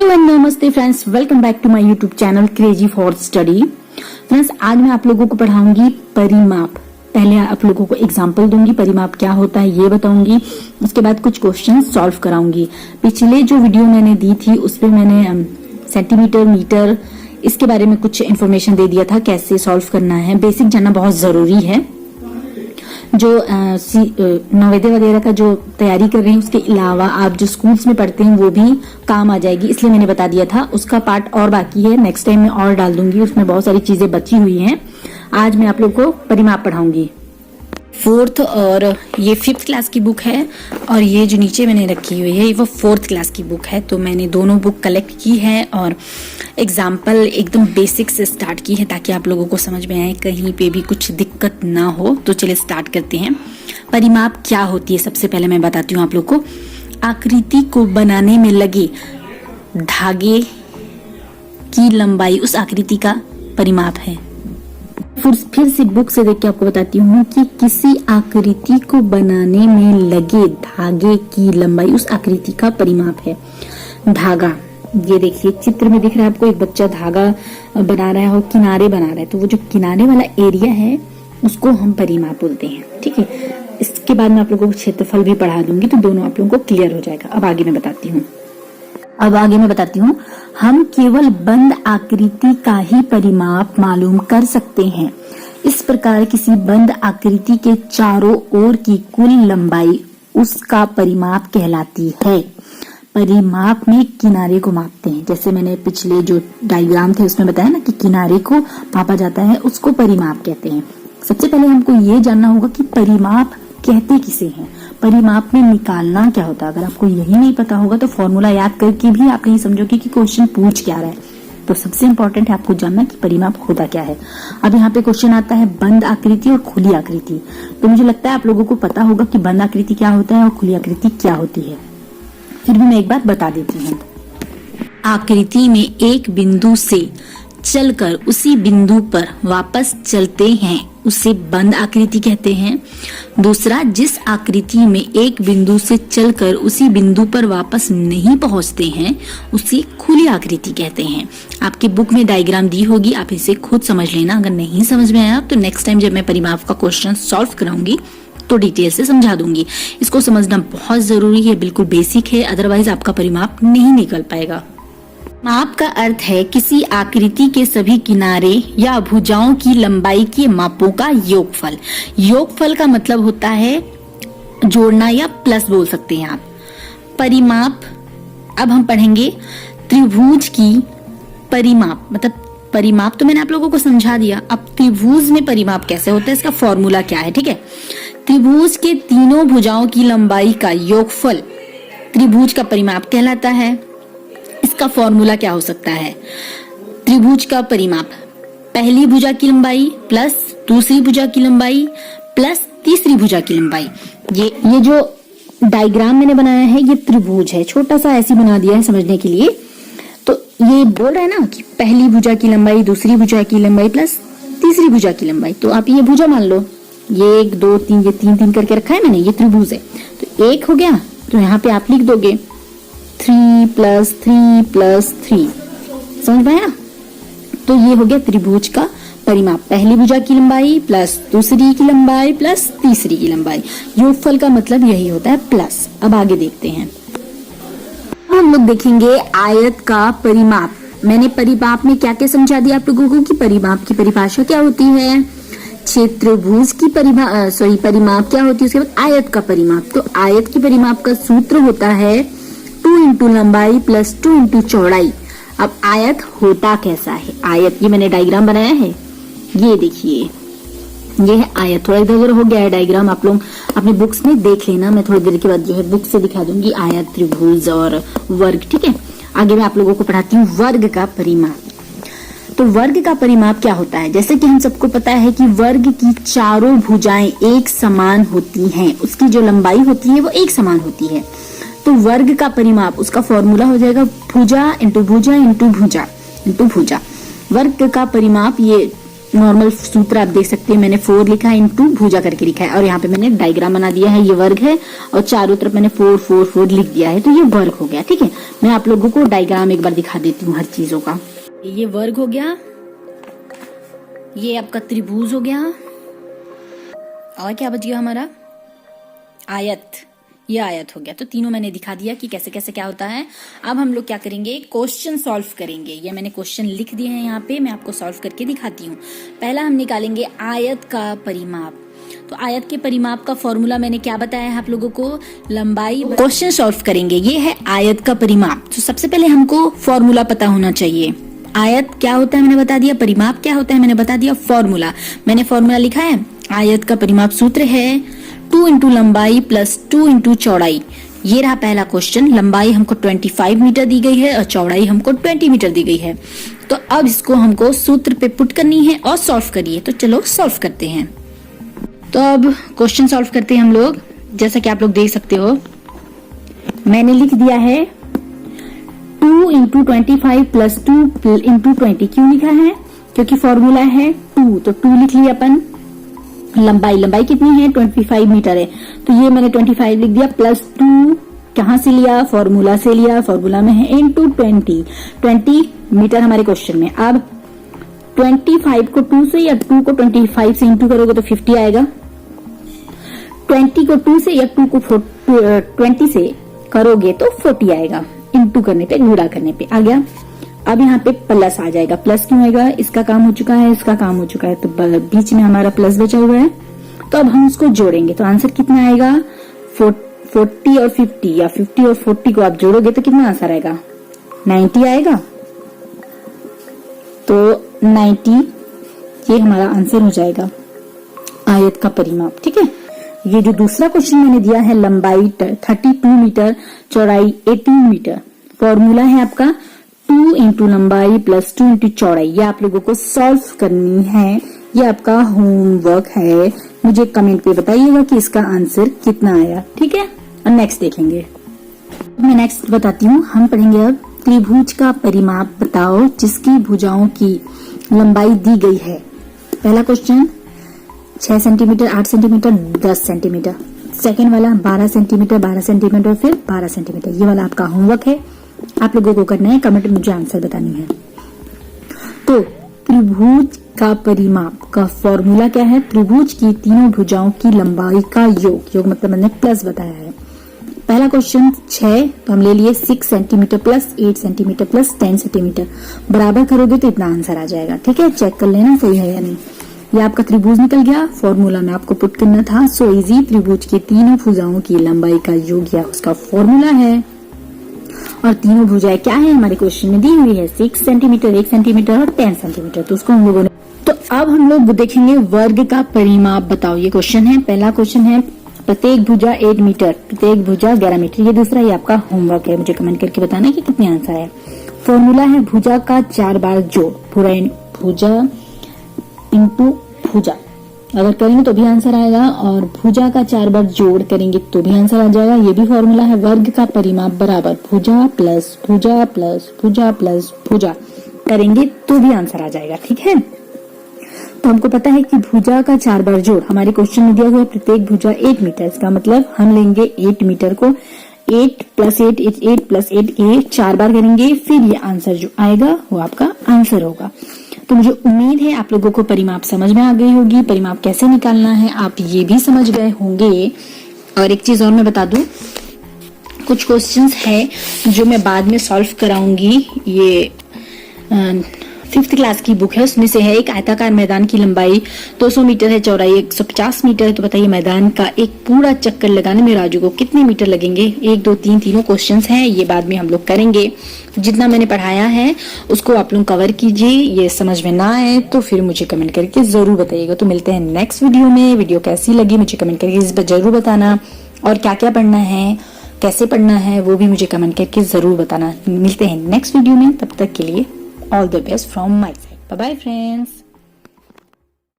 Hello and नमस्ते friends, welcome back to my YouTube channel crazy for study. Friends, आज मैं आप लोगों को पढ़ाऊंगी परिमाप। पहले आप लोगों को एग्जांपल दूंगी, परिमाप क्या होता है ये बताऊंगी। उसके बाद कुछ क्वेश्चन सॉल्व कराऊंगी। पिछले जो वीडियो मैंने दी थी उस पे मैंने सेंटीमीटर, मीटर इसके बारे में कुछ इन्फॉर्मेशन दे दिया था, कैसे सॉल्व करना है। बेसिक जानना बहुत जरूरी है। जो नवोदय वगैरह का जो तैयारी कर रहे हैं उसके अलावा आप जो स्कूल्स में पढ़ते हैं वो भी काम आ जाएगी, इसलिए मैंने बता दिया था। उसका पार्ट और बाकी है, नेक्स्ट टाइम मैं और डाल दूंगी, उसमें बहुत सारी चीजें बची हुई हैं। आज मैं आप लोग को परिमाप पढ़ाऊंगी। फोर्थ और ये 5th क्लास की बुक है और ये जो नीचे मैंने रखी हुई है वो 4th क्लास की बुक है। तो मैंने दोनों बुक कलेक्ट की है और एग्जाम्पल एकदम बेसिक से स्टार्ट की है ताकि आप लोगों को समझ में आए, कहीं पे भी कुछ दिक्कत ना हो। तो चलिए स्टार्ट करते हैं। परिमाप क्या होती है सबसे पहले मैं बताती हूँ आप लोग को। आकृति को बनाने में लगे धागे की लंबाई उस आकृति का परिमाप है। फिर से बुक से देख के आपको बताती हूँ कि किसी आकृति को बनाने में लगे धागे की लंबाई उस आकृति का परिमाप है। धागा, ये देखिए चित्र में दिख रहा है आपको, एक बच्चा धागा बना रहा है और किनारे बना रहा है। तो वो जो किनारे वाला एरिया है उसको हम परिमाप बोलते हैं, ठीक है। इसके बाद मैं आप लोगों को क्षेत्रफल भी पढ़ा दूंगी, तो दोनों आप लोगों को क्लियर हो जाएगा। अब आगे मैं बताती हूँ। हम केवल बंद आकृति का ही परिमाप मालूम कर सकते हैं। इस प्रकार किसी बंद आकृति के चारों ओर की कुल लंबाई उसका परिमाप कहलाती है। परिमाप में किनारे को मापते हैं। जैसे मैंने पिछले जो डायग्राम थे उसमें बताया ना कि किनारे को मापा जाता है, उसको परिमाप कहते हैं। सबसे पहले हमको ये जानना होगा कि परिमाप कहते किसे हैं, परिमाप में निकालना क्या होता है। अगर आपको यही नहीं पता होगा तो फॉर्मूला याद करके भी आप नहीं समझोगे कि क्वेश्चन पूछ क्या रहा है। तो सबसे इम्पोर्टेंट है आपको जानना कि परिमाप होता क्या है। अब यहाँ पे क्वेश्चन आता है बंद आकृति और खुली आकृति। तो मुझे लगता है आप लोगों को पता होगा कि बंद आकृति क्या होता है और खुली आकृति क्या होती है। फिर भी मैं एक बार बता देती हूँ। आकृति में एक बिंदु से चलकर उसी बिंदु पर वापस चलते हैं उसे बंद आकृति कहते हैं। दूसरा, जिस आकृति में एक बिंदु से चलकर उसी बिंदु पर वापस नहीं पहुंचते हैं उसे खुली आकृति कहते हैं। आपकी बुक में डायग्राम दी होगी, आप इसे खुद समझ लेना। अगर नहीं समझ में आया तो नेक्स्ट टाइम जब मैं परिमाप का क्वेश्चन सॉल्व कराऊंगी तो डिटेल से समझा दूंगी। इसको समझना बहुत जरूरी है, बिल्कुल बेसिक है, अदरवाइज आपका परिमाप नहीं निकल पाएगा। माप का अर्थ है किसी आकृति के सभी किनारे या भुजाओं की लंबाई के मापों का योगफल। योगफल का मतलब होता है जोड़ना या प्लस बोल सकते हैं आप। परिमाप अब हम पढ़ेंगे त्रिभुज की परिमाप। मतलब परिमाप तो मैंने आप लोगों को समझा दिया, अब त्रिभुज में परिमाप कैसे होता है इसका फॉर्मूला क्या है, ठीक है। त्रिभुज के तीनों भुजाओं की लंबाई का योगफल त्रिभुज का परिमाप कहलाता है। इसका फॉर्मूला क्या हो सकता है। त्रिभुज का परिमाप पहली भुजा की लंबाई प्लस दूसरी भुजा की लंबाई प्लस तीसरी भुजा की लंबाई। ये जो डायग्राम मैंने बनाया है ये त्रिभुज है, छोटा सा ऐसी बना दिया है समझने के लिए। तो ये बोल रहा है ना कि पहली भुजा की लंबाई, दूसरी भुजा की लंबाई प्लस तीसरी भुजा की लंबाई। तो आप ये भुजा मान लो, ये 1 2 3, ये 3 3 करके रखा है मैंने, ये त्रिभुज है। तो एक हो गया, तो यहाँ पे आप लिख दोगे 3 + 3 + 3, समझ में आया। तो ये हो गया त्रिभुज का परिमाप, पहली भुजा की लंबाई प्लस दूसरी की लंबाई प्लस तीसरी की लंबाई। योगफल का मतलब यही होता है प्लस। अब आगे देखते हैं। हम लोग देखेंगे आयत का परिमाप। मैंने परिमाप में क्या क्या समझा दिया आप लोगों को कि परिमाप की परिभाषा क्या होती है, क्षेत्रभुज की परिमाप क्या होती है, उसके बाद आयत का परिमाप। तो आयत की परिमाप का सूत्र होता है 2 × लंबाई प्लस 2 × चौड़ाई। अब आयत होता कैसा है, आयत ये मैंने डायग्राम बनाया है, ये देखिए ये है आयत। थोड़ा इधर उधर हो गया है डायग्राम, आप लोग अपने बुक्स में देख लेना। मैं थोड़ी देर के बाद जो है बुक से दिखा दूंगी आयत, त्रिभुज और वर्ग, ठीक है। आगे मैं आप लोगों को पढ़ाती हूँ वर्ग का परिमाप। तो वर्ग का परिमाप क्या होता है, जैसे कि हम सबको पता है कि वर्ग की चारों भुजाएं एक समान होती हैं, उसकी जो लंबाई होती है वो एक समान होती है। तो वर्ग का परिमाप उसका फॉर्मूला हो जाएगा भुजा इंटू भुजा इंटू भुजा इंटू भुजा। वर्ग का परिमाप ये नॉर्मल सूत्र आप देख सकते हैं, मैंने 4 लिखा है इंटू भुजा करके लिखा है, और यहाँ पे मैंने डायग्राम बना दिया है, ये वर्ग है और चारों तरफ मैंने 4 4 4 लिख दिया है, तो ये वर्ग हो गया। ठीक है, मैं आप लोगों को डायग्राम एक बार दिखा देती हूँ हर चीजों का। ये वर्ग हो गया, ये आपका त्रिभुज हो गया, और क्या बच गया हमारा आयत, ये आयत हो गया। तो तीनों मैंने दिखा दिया कि कैसे कैसे क्या होता है। अब हम लोग क्या करेंगे, क्वेश्चन सॉल्व करेंगे। ये मैंने क्वेश्चन लिख दिए हैं यहाँ पे, मैं आपको सॉल्व करके दिखाती हूँ। पहला हम निकालेंगे आयत का परिमाप। तो आयत के परिमाप का फॉर्मूला मैंने क्या बताया है आप लोगों को, लंबाई। क्वेश्चन सॉल्व करेंगे, ये है आयत का परिमाप। तो सबसे पहले हमको फॉर्मूला पता होना चाहिए। आयत क्या होता है मैंने बता दिया, परिमाप क्या होता है मैंने बता दिया, फॉर्मूला मैंने फॉर्मूला लिखा है। आयत का परिमाप सूत्र है 2 इंटू लंबाई प्लस 2 इंटू चौड़ाई। ये रहा पहला क्वेश्चन। लंबाई हमको 25 मीटर दी गई है और चौड़ाई हमको 20 मीटर दी गई है। तो अब इसको हमको सूत्र पे पुट करनी है और सॉल्व करिए। तो चलो सॉल्व करते हैं। तो अब क्वेश्चन सॉल्व करते हैं हम लोग। जैसा कि आप लोग देख सकते हो, मैंने लिख दिया है 2 इंटू 25 प्लस 2 इंटू 20। क्यों लिखा है, क्योंकि फॉर्मूला है 2, तो 2 लिख लिया अपन। लंबाई कितनी है, 25 मीटर है, तो ये मैंने 25 लिख दिया, प्लस 2 कहाँ से लिया, फॉर्मूला से लिया, फॉर्मूला में है इंटू 20 मीटर हमारे क्वेश्चन में। अब 25 को 2 से या 2 को 25 से इंटू करोगे तो 50 आएगा। 20 को 2 से या 2 को 20 से करोगे तो 40 आएगा। इंटू करने पे, गुणा करने पे आ गया। अब यहाँ पे प्लस आ जाएगा। प्लस क्यों आएगा, इसका काम हो चुका है, इसका काम हो चुका है, तो बीच में हमारा प्लस बचा हुआ है। तो अब हम उसको जोड़ेंगे तो आंसर कितना आएगा, 40 और 50, या 50 और 40 को आप जोड़ोगे तो कितना आंसर आएगा, 90 आएगा। तो 90 ये हमारा आंसर हो जाएगा आयत का परिमाप। ठीक है, ये जो दूसरा क्वेश्चन मैंने दिया है, लंबाई 32 मीटर, चौड़ाई 18 मीटर, फॉर्मूला है आपका 2 इंटू लंबाई प्लस 2 इंटू चौड़ाई। ये आप लोगों को सॉल्व करनी है, ये आपका होमवर्क है। मुझे कमेंट पे बताइएगा कि इसका आंसर कितना आया। ठीक है, और नेक्स्ट देखेंगे। मैं नेक्स्ट बताती हूँ। हम पढ़ेंगे अब त्रिभुज का परिमाप बताओ जिसकी भुजाओं की लंबाई दी गई है। पहला question 6 centimetre, 8 centimetre, 10 centimetre. Second वाला 12 सेंटीमीटर, 12 सेंटीमीटर, फिर 12 सेंटीमीटर। ये वाला आपका होमवर्क है, आप लोगों को करना है, कमेंट में मुझे आंसर बतानी है। तो त्रिभुज का परिमाप का फॉर्मूला क्या है, त्रिभुज की तीनों भुजाओं की लंबाई का योग मतलब मैंने प्लस बताया है। पहला क्वेश्चन 6, तो हम ले लिए 6 centimetre plus 8 centimetre plus 10 centimetre, बराबर करोगे तो इतना आंसर आ जाएगा। ठीक है, चेक कर लेना सही है या नहीं। ये आपका त्रिभुज निकल गया, फॉर्मूला में आपको पुट करना था। सो इजी, त्रिभुज की तीनों भुजाओं की लंबाई का योग या उसका फॉर्मूला है। और तीनों भुजाएं क्या है हमारे क्वेश्चन में दी हुई है, 6 सेंटीमीटर, 1 सेंटीमीटर और 10 सेंटीमीटर। तो उसको हम लोगों ने, तो अब हम लोग देखेंगे वर्ग का परिमाप बताओ। ये क्वेश्चन है, पहला क्वेश्चन है प्रत्येक भुजा 8 मीटर, प्रत्येक भुजा 11 मीटर। ये दूसरा, ये आपका होमवर्क है, मुझे कमेंट करके बताना कि कितने आंसर है। फॉर्मूला है भुजा का 4 बार जोड़, भुजा इंटू भुजा, अगर करेंगे तो भी आंसर आएगा, और भुजा का 4 बार जोड़ करेंगे तो भी आंसर आ जाएगा। ये भी फॉर्मूला है। वर्ग का परिमाप बराबर भुजा प्लस भुजा प्लस भुजा प्लस भुजा करेंगे तो भी आंसर आ जाएगा। ठीक है, तो हमको पता है कि भुजा का 4 बार जोड़, हमारे क्वेश्चन में दिया हुआ है प्रत्येक भुजा 8 मीटर। इसका मतलब हम लेंगे 8 मीटर को 8 प्लस 8, 8 प्लस 8, ये 4 बार करेंगे, फिर ये आंसर जो आएगा वो आपका आंसर होगा। तो मुझे उम्मीद है आप लोगों को परिमाप समझ में आ गई होगी, परिमाप कैसे निकालना है आप ये भी समझ गए होंगे। और एक चीज और मैं बता दूं, कुछ क्वेश्चंस है जो मैं बाद में सॉल्व कराऊंगी। ये 5th क्लास की बुक है, उसमें से है एक आयताकार मैदान की लंबाई 200 मीटर है, चौड़ाई 150 मीटर है। तो बताइए मैदान का एक पूरा चक्कर लगाने में राजू को कितने मीटर लगेंगे। 1, 2, 3 तीनों क्वेश्चंस हैं, ये बाद में हम लोग करेंगे। जितना मैंने पढ़ाया है उसको आप लोग कवर कीजिए। ये समझ में ना आए तो फिर मुझे कमेंट करके जरूर बताइएगा। तो मिलते हैं नेक्स्ट वीडियो में। वीडियो कैसी लगी मुझे कमेंट करके इस पर जरूर बताना, और क्या क्या पढ़ना है, कैसे पढ़ना है वो भी मुझे कमेंट करके जरूर बताना। मिलते हैं नेक्स्ट वीडियो में, तब तक के लिए all the best from my side. Bye bye friends.